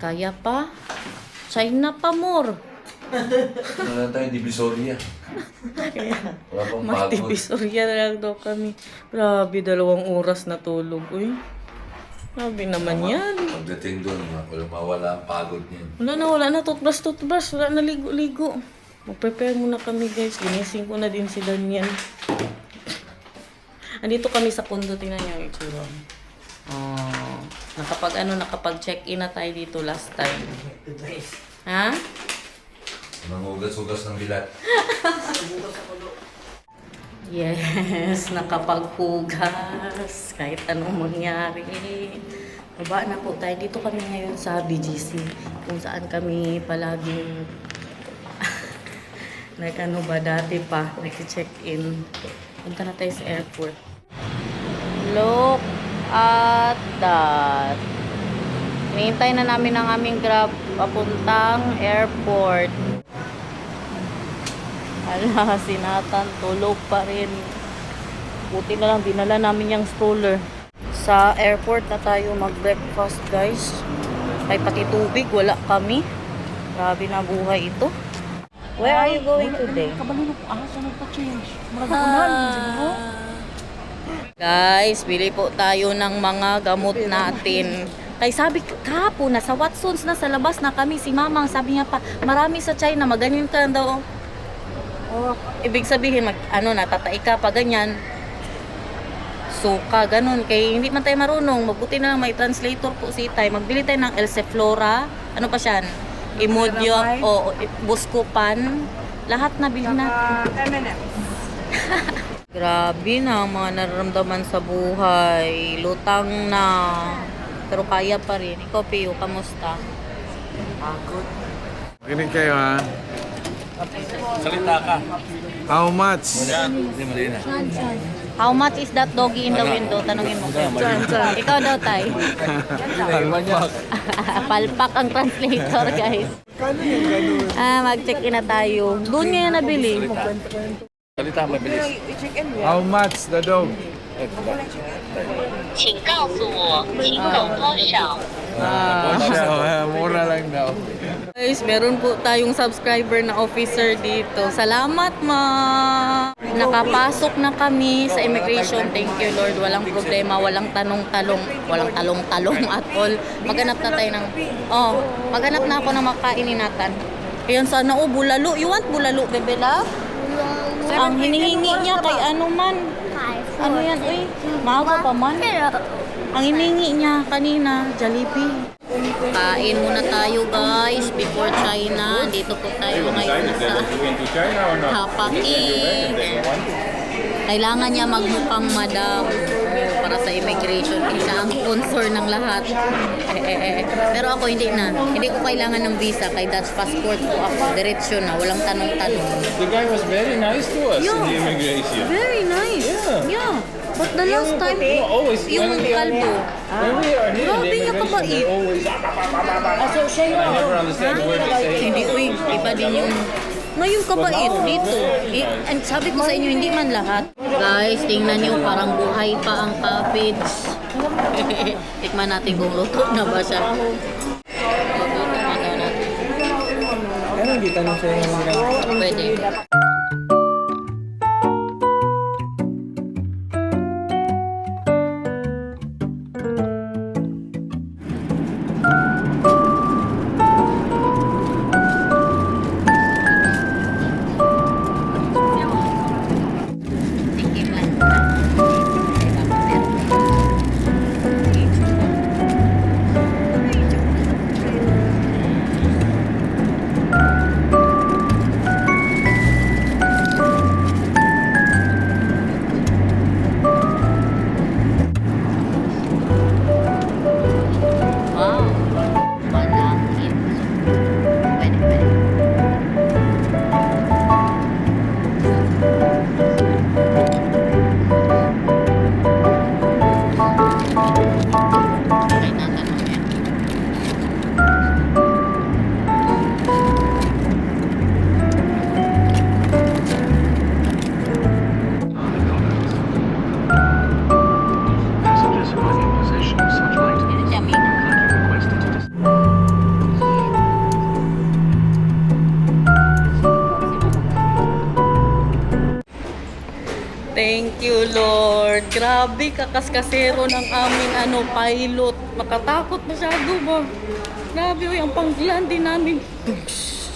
Kaya pa? China pa more. Wala tayong divisoria. Wala pang pagod. Magtibisorya na lang daw kami. Grabe, 2 oras na tulog. Uy, grabe naman yan. Pagdating doon, mawala ang pagod niyan. Wala na. Toothbrush. Wala na ligo-ligo. Mag-prepare muna kami, guys. Ginising ko na din si Daniel. Andito kami sa condo. Tingnan niyo yung itsura. Oh, nakapag-check-in na tayo dito last time. Ha? Mangugas-ugas ng bilat. Yes, nakapaghugas. Kahit anong mangyari. Baba na po tayo. Dito kami ngayon sa BGC. Kung saan kami palaging like ano ba dati pa, nag-check-in. Punta na tayo sa airport. Look at that. Hinihintay na namin ang aming Grab papuntang airport. Ala, si Nathan tulog pa rin. Buti na lang, dinala namin yung stroller. Sa airport na tayo mag-breakfast, guys. Ay, pati tubig, wala kami. Grabe na buhay ito. Where are you going today? Guys, bili po tayo ng mga gamot natin. Kay sabi kahapon, nasa Watsons na sa labas na kami. Si Mamang, sabi niya pa, marami sa China, maganin ka daw. Oh, ibig sabihin, natatay ka pa ganyan. Suka, ganun. Kaya hindi man tayo marunong. Mabuti na lang may translator po si Tay. Magbili tayo ng Elseflora. Ano pa siya? Imodium o Buscopan. Lahat na bilhin natin. Grabe na ang mga nararamdaman sa buhay. Lutang na. Pero kaya pa rin. Ikaw, Pio, kamusta? Pagod. Kinig kayo ha. Salita ka. How much? Hindi mali na. How much is that doggy in the window? Tanungin mo. Ikaw daw, Tay. Palpak ang translator, guys. Mag-check-in na tayo. Doon nga yan nabili. Salita, mabilis. How much the dog? 请告诉我金额多少。 Mura lang daw. Guys, meron po tayong subscriber na officer dito. Salamat, ma! Nakapasok na kami sa immigration. Thank you, Lord. Walang problema, walang tanong-talong, walang talong-talong at all. Maghanap na tayo ng... Oh, maghanap na ako ng makainin natin. Ayan, sana bulalo. You want bulalo, bebe love? Ang hinihingi niya kay ano man. Ano yan, uy? Maawa pa man. Ang hinihingi niya kanina, Jollibee. Kain muna tayo, guys, before China. Dito po tayo ngayon sa Hapaking. Kailangan niya magmukhang madam para sa immigration. Siya ang sponsor ng lahat. Pero ako hindi na. Hindi ko kailangan ng visa. Kay Dutch passport ko ako. Diretsyo na. Walang tanong-tanong. The guy was very nice to us in the immigration. Very nice. Yeah. But the last time, Always yung kalbo. when we are here in Grabe the niya immigration, kabait. they always. I never understand the word they say. Hindi, uy, iba din yung... Ngayon kabait dito. And sabi ko sa inyo, hindi man lahat. Guys, tingnan nyo, parang buhay pa ang cabbage. Tikman natin kung luto na ba siya. Luto na daw natin. Ano hindi tanong sa inyo? Pwede. Thank you, Lord. Grabe, kakaskasero ng aming pilot. Makatakot masyado ba? Grabe, uy, ang panggilan din namin.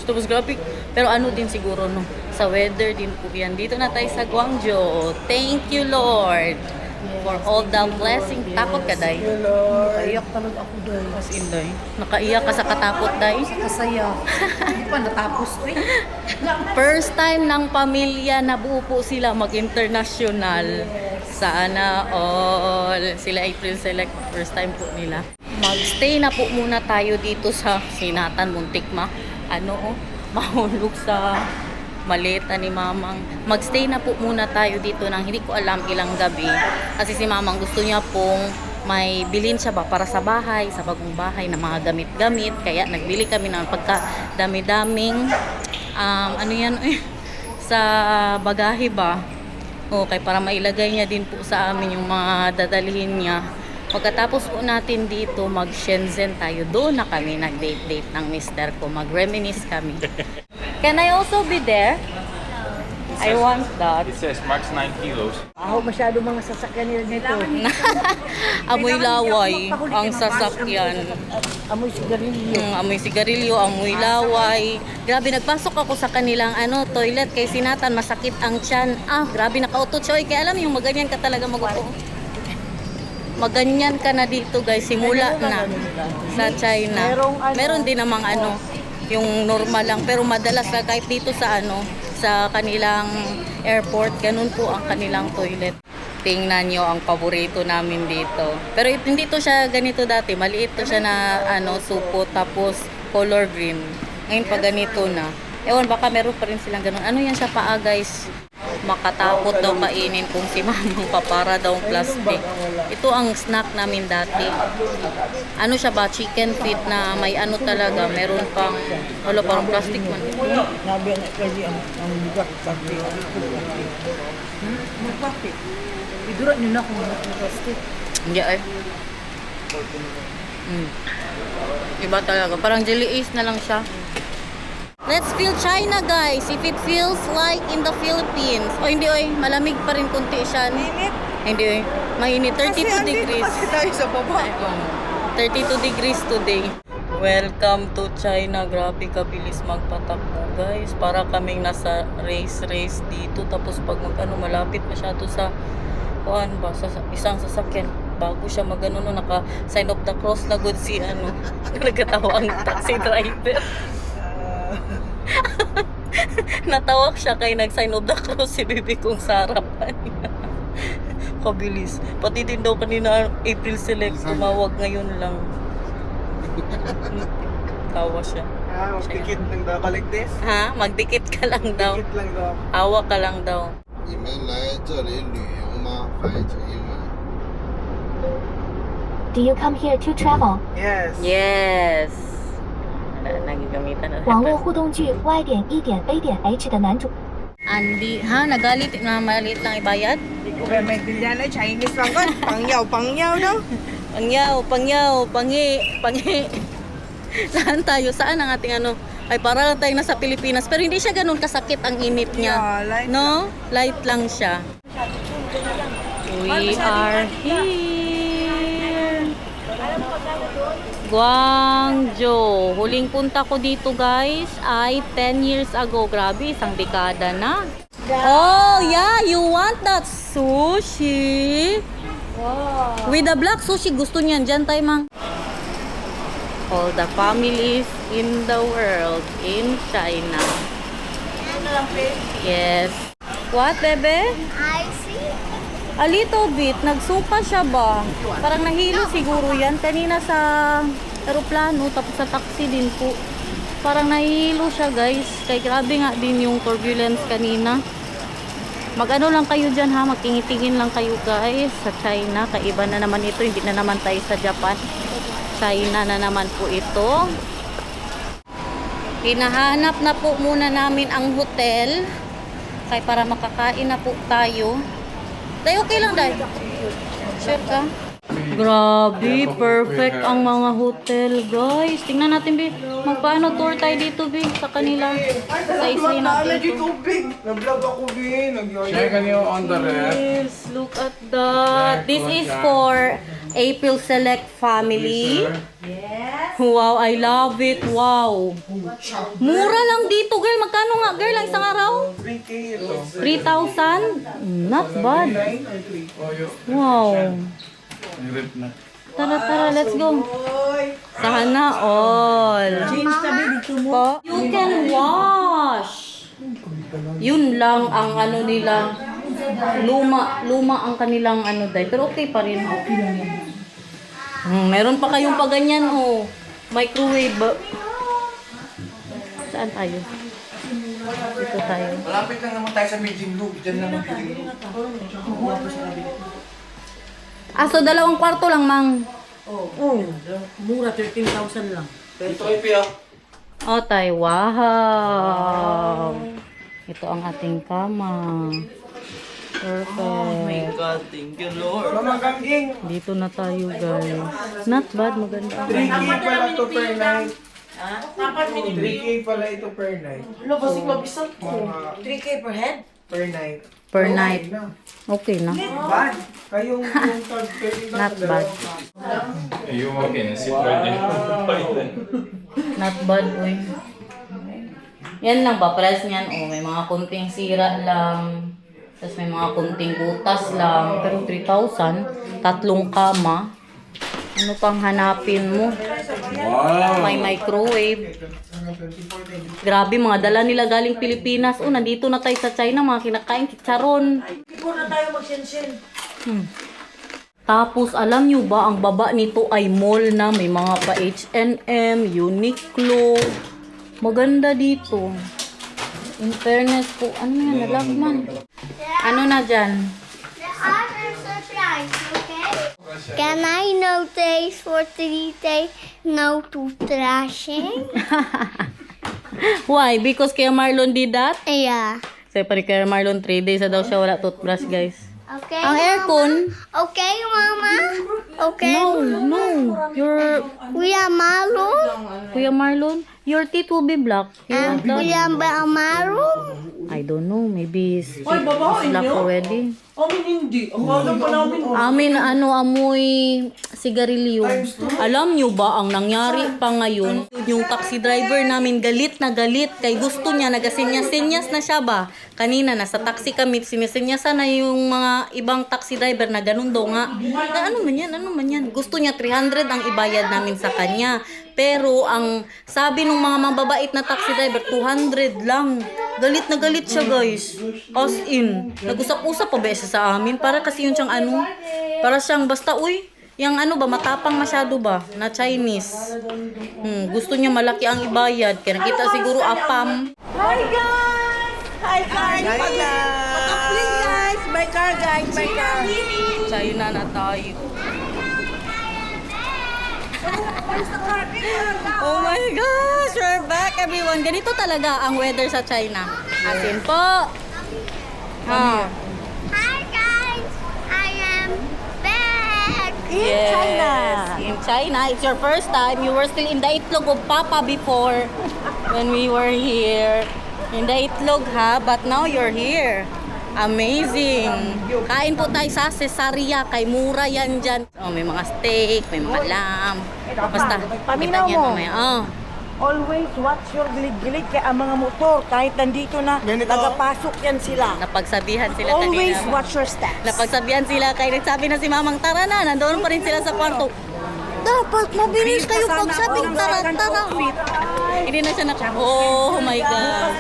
Tapos grabe. Pero ano din siguro, no? Sa weather din po yan. Dito na tayo sa Guangzhou. Thank you, Lord. For all the blessing. Takot ka, Day? Naiyak talaga ako doon. As in, Day. Nakaiyak ka sa katakot, Day? Kasaya. Hindi pa natapos eh. First time ng pamilya na buo po sila mag-international. Sana all. Sila April Select. First time po nila. Mag-stay na po muna tayo dito sa Sinatan, Muntikma. Mahulog sa maleta ni Mamang. Mag-stay na po muna tayo dito ng hindi ko alam ilang gabi. Kasi si Mamang gusto niya pong may bilhin siya ba para sa bahay, sa bagong bahay na mga gamit-gamit. Kaya nagbili kami ng pagka-dami-daming sa bagahe ba. Okay, para mailagay niya din po sa amin yung mga dadalhin niya. Pagkatapos po natin dito, mag-Shenzhen tayo. Doon na kami nag-date-date ng mister ko. Mag-reminisce kami. Can I also be there? I want that. It says max 9 kilos. Ako masyado mga sasakyan nila dito. Amoy laway ang sasakyan. Amoy sigarilyo. Amoy sigarilyo, amoy laway. Grabe, nagpasok ako sa kanilang toilet kay Sinatan, masakit ang tiyan. Grabe, nakauto choy. Kaya alam yung maganyan ka talaga mag-upo. Maganyan ka na dito, guys. Simula na sa China. Meron din namang yung normal lang, pero madalas na kahit dito sa sa kanilang airport, ganun po ang kanilang toilet. Tingnan nyo ang paborito namin dito. Pero hindi to siya ganito dati. Maliit to siya na supo, tapos color green. Ngayon pa ganito na. Ewan, baka meron pa rin silang ganun. Ano yan sa paa, guys? Makatakot daw kainin kung si Mamang papara daw plastic. Ito ang snack namin dati. Ano siya ba? Chicken feet na may talaga. Meron pang, parang plastic man. Nabi na kasi ang bugat pati. Magpapit. Idura nyo na kung plastic. Hindi ay. Iba talaga. Parang jelly ace na lang siya. Let's feel China, guys. If it feels like in the Philippines. Hindi oy, malamig pa rin kunti siya. Mainit? Hindi oy, mainit. 32 degrees. Kasi tayo sa baba. 32 degrees today. Welcome to China. Grabe kabilis magpatakbo, guys. Para kaming nasa race dito. Tapos pag malapit masyado sa sa isang sasakyan, bago siya naka sign of the cross na good si nagkatawa ang taxi driver. Natawak siya kay nag-sign of the cross si Bibi kong sa harapan niya. Kabilis. Pati din daw kanina April Select, tumawag ngayon lang. Tawa siya. Magdikit lang daw ka like this? Ha? Magdikit ka lang daw. Dikit lang daw. Awa ka lang daw. 你们来这里旅游吗？翻译成英文。 Do you come here to travel? Yes. Yes. Nagigamitan na. 网络互动剧 Y.E.A.H 的男主。 Andi, nagalit na maliit lang ibayad? Hindi ko kayo maintindihan ay Chinese lang ko. Pangyaw daw. Pangyaw, pangi. Saan tayo? Saan ang ating Ay, para lang tayo nasa Pilipinas. Pero hindi siya ganun kasakit ang init niya. Yeah, light no? Light lang siya. We are here. Guangzhou. Huling punta ko dito, guys, ay 10 years ago. Grabe, isang dekada na. Oh, yeah, you want that sushi? Wow. With the black sushi, gusto niyan. Diyan tayo, Mang. All the families in the world, in China. Yes. What, bebe? I see. A little bit. Nagsuka siya ba? Parang nahilo siguro yan. Kanina sa aeroplano, tapos sa taxi din po. Parang nahilo siya, guys. Kaya grabe nga din yung turbulence kanina. Mag-ano lang kayo dyan, ha? Magtingin-tingin lang kayo, guys, sa China. Kaiba na naman ito. Hindi na naman tayo sa Japan. China na naman po ito. Hinahanap na po muna namin ang hotel. Kaya para makakain na po tayo. Day, okay lang, Day. Sure ka? Grabe, perfect ang mga hotel, guys. Tingnan natin, Bi. Magpaano tour tayo dito, Bi, sa kanila. Sa isay natin. dito, big. Nag-vlog ako, big. Check nyo on the left. Yes, look at that. This is for April Select family. Wow, I love it. Wow. Mura lang dito, girl. Magkano nga, girl, ang isang araw? 3K ito. 3,000? Not bad. Wow. Tara, let's go. Sana all. Po, you can wash. Yun lang ang ano nila. Luma ang kanilang ano dahil. Pero okay pa rin. Meron pa kayong paganyan, oh. Microwave. Saan tayo? Dito tayo. Malapit lang naman tayo sa meeting room. Diyan lang ang meeting room. So 2 kwarto lang, Mang. Mura, 13,000 lang. Ito kayo, Pia. Oh, tay, wow. Ito ang ating kama. Perfect. God, thank you, Lord. Mama Gangging. Dito na tayo, guys. Not bad, maganda. 3K pala ito per night. 3K pala ito per night. Basig mabisal ko. 3K per head? Per night. Per night. Okay na. Bad. Kayong yung tag Not bad. You walk in and sit right there. Not bad, uy. Yan lang ba, price niyan? Oh, may mga kunting sira lang. Tapos may mga kunting butas lang. Pero 3,000, 3 kama. Ano pang hanapin mo? Wow. May microwave. Grabe, mga dala nila galing Pilipinas. Oh, nandito na tayo sa China, mga kinakain chicharon. Hindi na tayo mag-send-send. Tapos, alam nyo ba, ang baba nito ay mall na. May mga pa H&M, Uniqlo. Maganda dito. In fairness po, ano yan, nalagman. Ano na dyan? Can I no days for 3 days no toothbrushing? Why? Because kaya Marlon did that? Yeah. Say pa ni kaya Marlon, 3 days na daw siya wala toothbrush, guys. Okay. Ang aircon? Okay, Mama. Okay. No. Kuya Marlon. Kuya Marlon, your teeth will be black. You want that? Kuya Marlon. I don't know, maybe it's Ay, babae black niyo? already. Amin hindi. Ang aga pa namin. Amin, amoy sigarilyo. Alam nyo ba, ang nangyari pa ngayon, yung taxi driver namin galit na galit, kay gusto niya, nagasinyas-sinyas na siya ba? Kanina, nasa taxi kami, sinisinyasan na yung mga ibang taxi driver na ganun daw nga. Ano man yan? Gusto niya 300 ang ibayad namin sa kanya. Pero, ang sabi ng mga mababait na taxi driver, 200 lang. Galit na galit siya, guys. As in, nag-usap-usap pa ba siya sa amin? Para kasi yun siyang ano, para siyang basta, uy, yung ano ba, matapang masyado ba, na Chinese. Gusto niya malaki ang ibayad, kaya nakita siguro apam. Hi guys! Hi guys! Patapling guys! By car guys! By car! China na tayo. Oh my gosh! We're back, everyone. Ganito talaga ang weather sa China. Asin po. Hi guys. I am back. Yes, in China. It's your first time. You were still in the itlog of Papa before when we were here. In the itlog, ha? But now you're here. Amazing. Kain po tayo sa Cesaria. Kay mura yan dyan. Oh, may mga steak, may mga lamb. Basta, pakita niya mamaya. Oh. Always watch your gilid-gilid kaya ang mga motor kahit nandito na nagapasok yan sila. Napagsabihan sila kanina. Always watch your steps. Napagsabihan sila kaya nagsabi na si Mamang, tara na, nandoon pa rin sila sa kwarto. Dapat mabilis kayo pagsabing tara. Hindi na siya oh my God.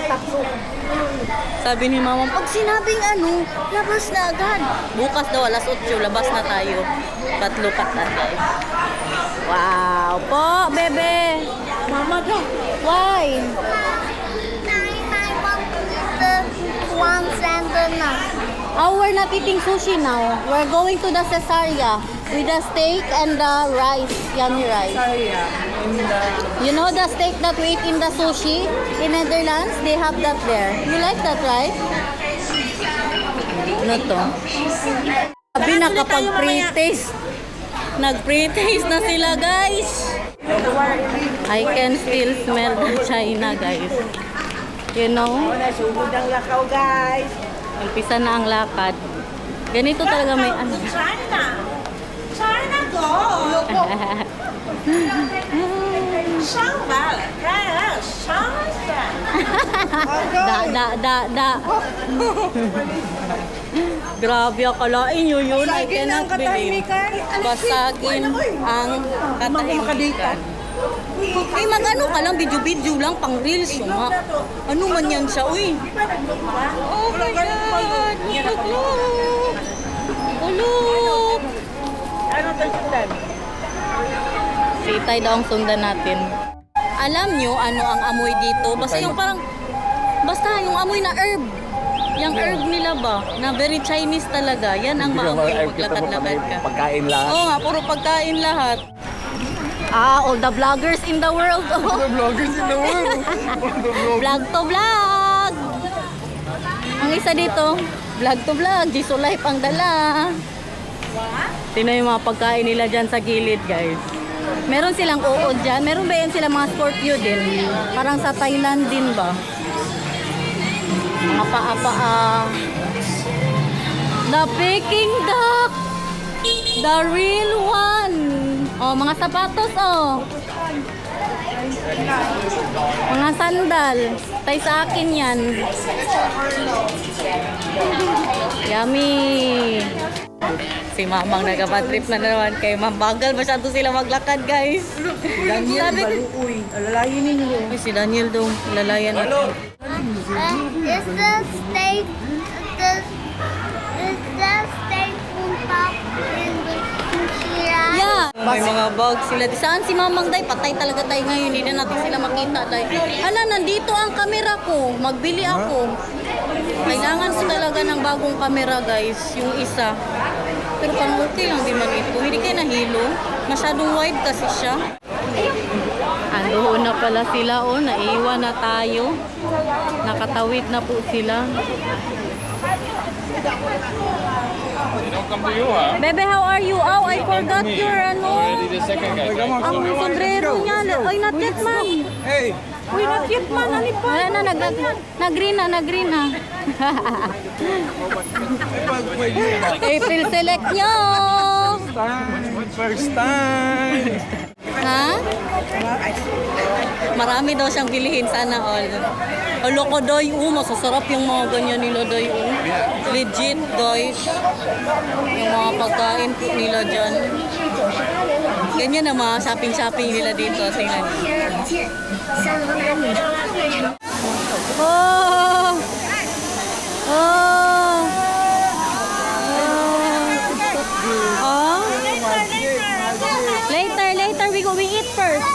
Sabi ni Mamang, pag sinabing ano, labas na agad. Bukas daw, alas 8, labas na tayo. But look at that, guys. Wow po, bebe. Mama daw. Why? I want the one sandal now. Oh, we're not eating sushi now. We're going to the Cesaria with the steak and the rice, yummy rice. You know the steak that we eat in the sushi in Netherlands? They have that there. You like that, right? Ano to? Sabi na kapag pre-taste. Nag-pre-taste na sila, guys. I can still smell the China, guys. You know? Nasugod ang lakaw, guys. Umpisa na ang lakad. Ganito talaga may ano. China! China go! Shangbal! Kaya, Shangbal! Da. Grabe, akalain nyo yun. I cannot believe. Basagin ang katahimikan. Eh, mag-ano ka lang, video-video lang, pang reels yung nga. Ano man yan siya, uy. Oh my God! Ulok! Ulok! Ano tayo sundan? Sitay daw ang sundan natin. Alam nyo ano ang amoy dito? Basta yung parang, basta yung amoy na herb. Yung herb nila ba? Na very Chinese talaga. Yan ang maamoy paglakad-lakad ka. Pagkain lahat. Oo nga, puro pagkain lahat. All the vloggers in the world. Oh. The vloggers in the world. Vlog to vlog. Ang isa dito, vlog to vlog. Jisoo Life ang dala. Sino yung mga pagkain nila dyan sa gilid, guys? Meron silang uod dyan. Meron ba yan silang mga Scorpio din? Parang sa Thailand din ba? Mga paa-paa. The Peking duck. The real one. Oh, mga sapatos, oh. Mga sandal. Tay sa akin yan. Yummy. Si Mamang nagpa-trip na naman kay Ma'am. Bagal masyado sila maglakad, guys. Daniel Baluoy. Alalayin ninyo. Ay, si Daniel daw. Lalayan natin. Is the steak pump in the Shira? Yeah. May mga bag sila. Saan si Mamang Day? Patay talaga tayo ngayon. Hindi na natin sila makita. Hala, nandito ang kamera ko. Magbili ako. Kailangan ko talaga ng bagong kamera, guys. Yung isa. Pero parang okay lang din man ito. Hindi kayo nahilo. Masyadong wide kasi siya. Andoon na pala sila, oh. Naiwan na tayo. Nakatawid na po sila. They don't come to you, huh? Bebe, how are you? Oh, I forgot your ano. The second guy. Ang sombrero niya. Oy, not yet, ma'am. Hey! Uy, not yet, man. Ano pa? Wala na, nag-green na. April select nyo. First time! Ha? Marami daw siyang bilihin sana all. Alo ko, Doy. Masasarap yung mga ganyan nila, Doy. Legit, guys. Yung mga pagkain po nila dyan. Ganyan ang mga shopping nila dito. Tingnan niyo. Oh! Oh! Oh! Later. We eat first.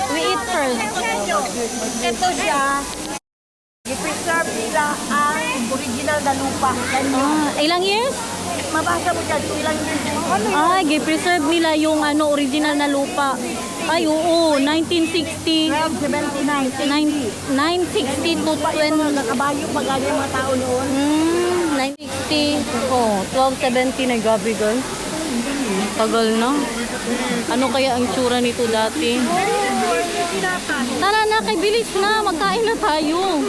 Ito siya. I-preserve nila ang original na lupa. Ilang years? Mabasa mo dyan, ilang years. Ay, gi-preserve nila yung original na lupa. Ay, oo, 1960. 960 to 20. Nakabayo pa gani yung mga tao noon. 960. Oh, 1270 na gabi, guys. Tagal na. Ano kaya ang tsura nito dati? Tara na, kay bilis na. Magkain na tayo.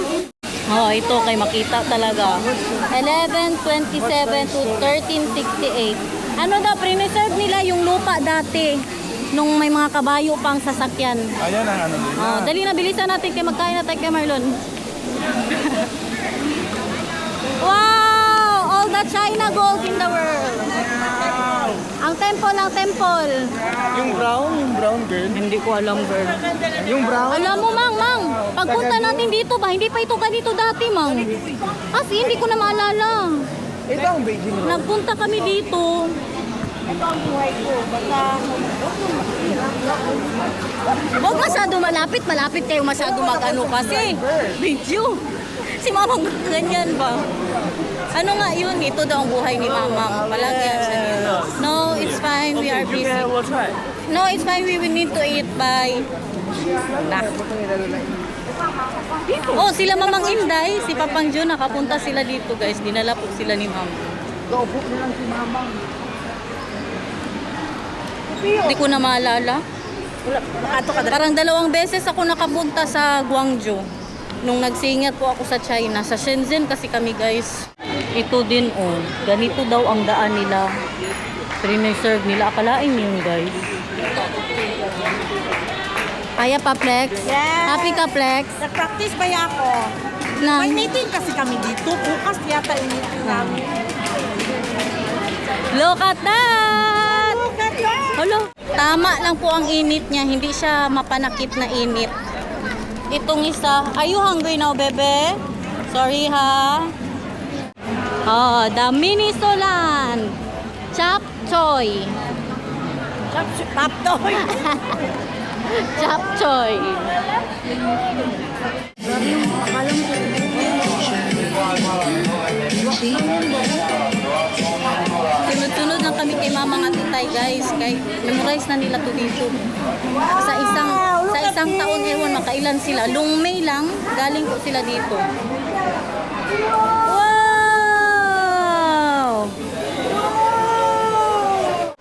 Oh, ito kay makita talaga. 1127 to 1368. Ano daw, preserve nila yung lupa dati nung may mga kabayo pang sasakyan. Ayan ang ano nila. Oh, dali na, bilisan natin kay magkain na tayo kay Marlon. Wow! All the China gold in the world. Ang temple. Yung brown girl. Hindi ko alam, girl. Yung brown. Alam mo, Mang, pagpunta natin dito ba, hindi pa ito ganito dati, Mang. Kasi hindi ko na maalala. Ito ang Beijing Road. Nagpunta kami dito. Huwag masyado malapit kayo masyado mag-ano kasi. Video. Si Mamang ganyan ba? Ano nga yun? Ito daw ang buhay ni Mamang. Palagi yan siya nito. No, it's fine. We are busy. No, it's fine. We will need to eat by... Oh, sila Mamang Inday, si Papang Jun, nakapunta sila dito, guys. Dinala po sila ni Mamang. Kaupo na lang si Mamang. Hindi ko na maalala. Ato ka Parang 2 beses ako nakapunta sa Guangzhou. Nung nagsingat po ako sa China. Sa Shenzhen kasi kami guys. Ito din oh. Ganito daw ang daan nila. Serve nila. Akalain yun guys. Kaya pa, Plex? Yes. Happy ka, Plex? Nag-practice ba ako? Na, May meeting kasi kami dito. Bukas yata yung meeting namin. look at that! Look at that! Hello. Tama lang po ang init niya. Hindi siya mapanakit na init. Itong isa. Are you hungry now, bebe? Sorry, ha? Oh, the Minisoland. Chap choy. Tap toy! Chap choy. Sunod-sunod lang kami kay Mama nga Titay, guys. Kay memorize na nila to dito. Sa isang taon, ewan, makailan sila. Long May lang, galing po sila dito. Wow!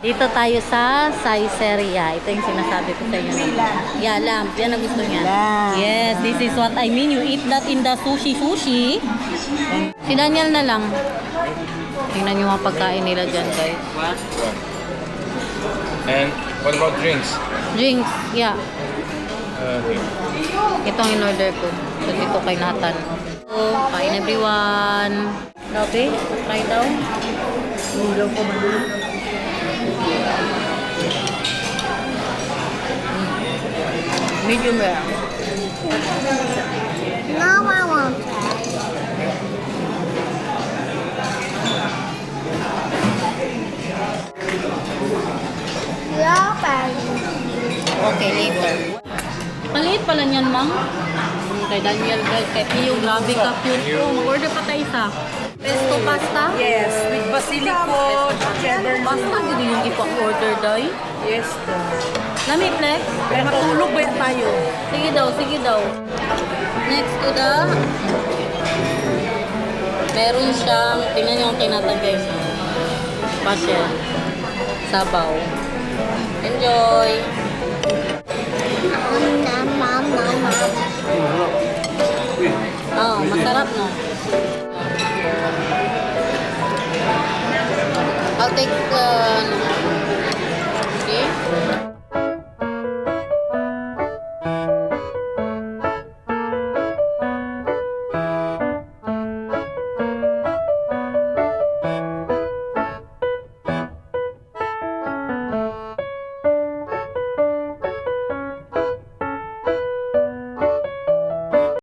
Dito tayo sa Saizeriya. Ito yung sinasabi ko sa inyo. Yeah, lamb. Yan ang gusto niya. Lamb. Yes, this is what I mean. You eat that in the sushi. Si Daniel na lang. Tingnan yung mga pagkain nila dyan, guys. And what about drinks? Drinks, yeah. Okay. Ito ang in-order ko. So, dito kay Nathan. So, kain everyone. Okay, try daw. Medium rare. Now I want Okay, later. Maliit pala niyan, Mang. Kay Daniel, guys. Kay Pio, grabe ka, cute. Oh, mag-order pa tayo isa. Pesto pasta? Yes, with basilico, cheddar. Basta, hindi yung ipa-order, day. Yes, Lamit, Lex. Kaya matulog ba yan tayo? Sige daw, sige daw. Next to the... Meron siyang... Tingnan niyo ang kinatag, guys. Pasya. Sabaw. Enjoy! Oh, masarap, no? I'll take